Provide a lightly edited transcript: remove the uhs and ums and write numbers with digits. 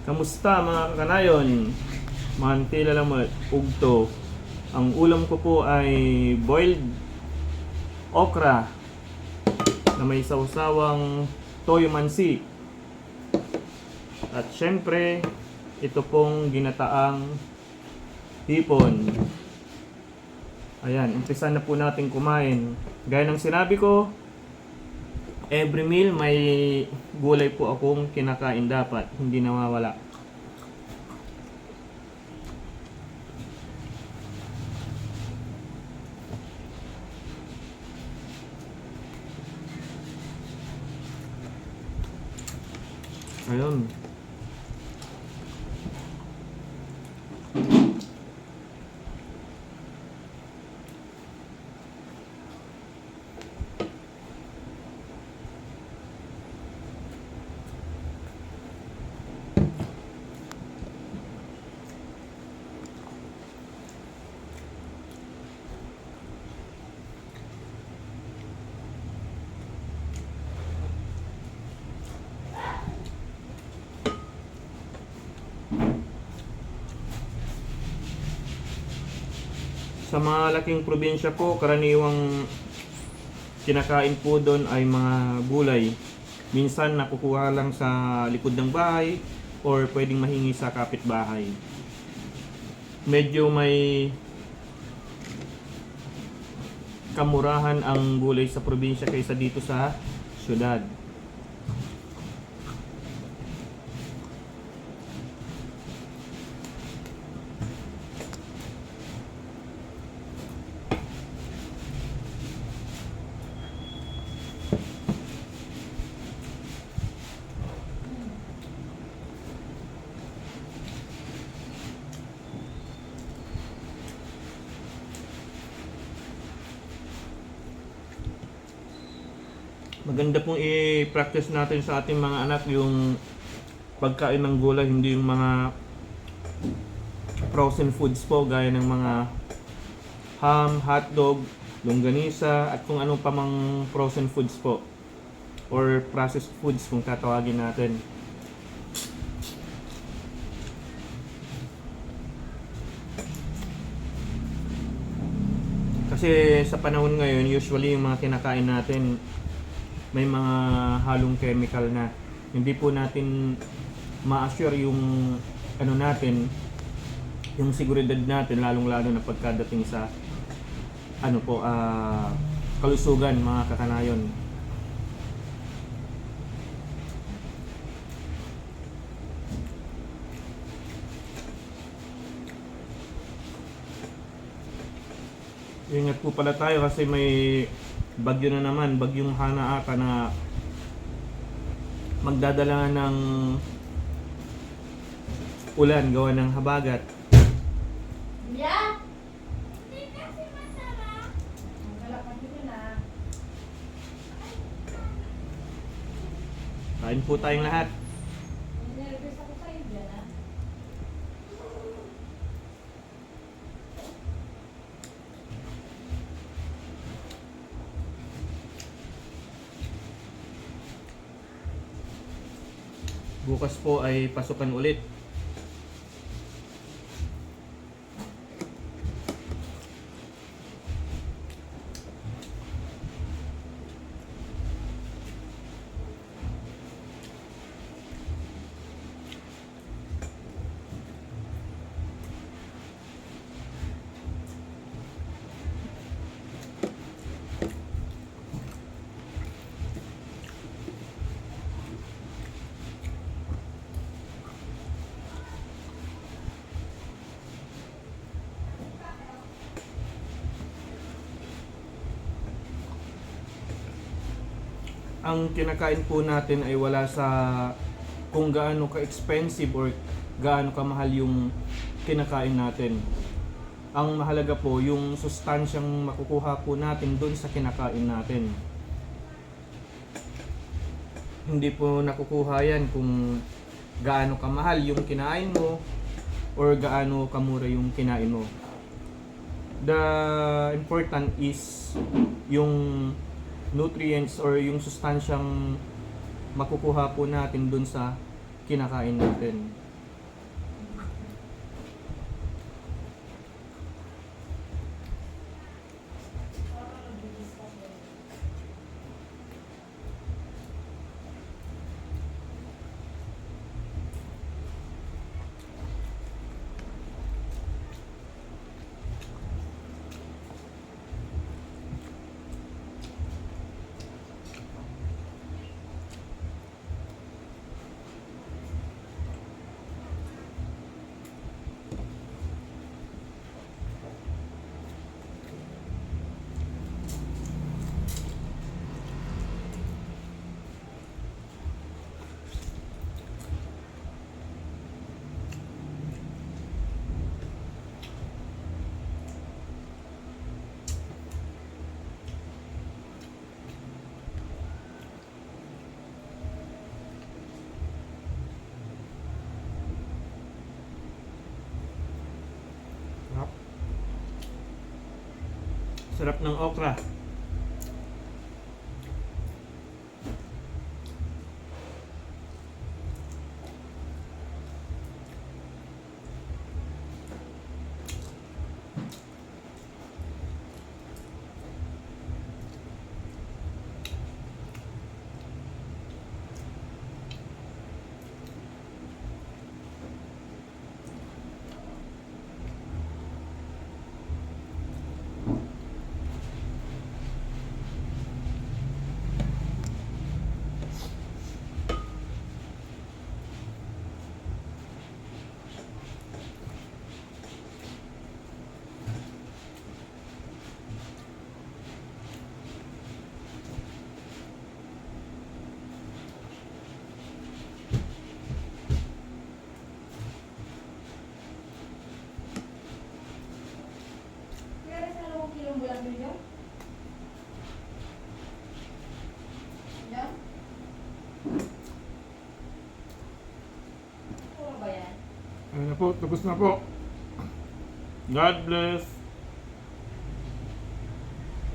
Kamusta mga kakanayon? Mantila lamot, ugto. Ang ulam ko po ay boiled okra na may sawsawang toyo mansi. At syempre, ito pong ginataang hipon. Ayan, umpisa na po natin kumain. Gaya ng sinabi ko, every meal may gulay po akong kinakain dapat, hindi nawawala. Ayun. Sa mga laking probinsya po, karaniwang kinakain po doon ay mga gulay. Minsan nakukuha lang sa likod ng bahay or pwedeng mahingi sa kapitbahay. Medyo may kamurahan ang gulay sa probinsya kaysa dito sa syudad. Maganda pong i-practice natin sa ating mga anak yung pagkain ng gulay, hindi yung mga frozen foods po gaya ng mga ham, hotdog, longganisa at kung ano pa mang frozen foods po or processed foods kung tatawagin natin. Kasi sa panahon ngayon, usually yung mga kinakain natin may mga halong chemical na. Hindi po natin ma-assure yung ano natin, yung seguridad natin, lalong-lalo na pagkadating sa ano po, kalusugan mga kakanayon. Ingat po pala tayo kasi may bagyo na naman, bagyong Hana ata na magdadala ng ulan gawa ng habagat. Yeah. Hindi kasi masarap. Ang galak dito na. Kain po tayong lahat. Nervous ako sa iyo na. Bukas po ay pasukan ulit. Ang kinakain po natin ay wala sa kung gaano ka-expensive or gaano kamahal yung kinakain natin. Ang mahalaga po yung sustansyang makukuha po natin doon sa kinakain natin. Hindi po nakukuha yan kung gaano kamahal yung kinain mo or gaano kamura yung kinain mo. The important is yung nutrients or yung sustansyang makukuha po natin dun sa kinakain natin. Sarap ng okra. Kaya sa 2 kilong bulan ninyo? Yan? Puro ba yan? Ayun na po, tapos na po. God bless.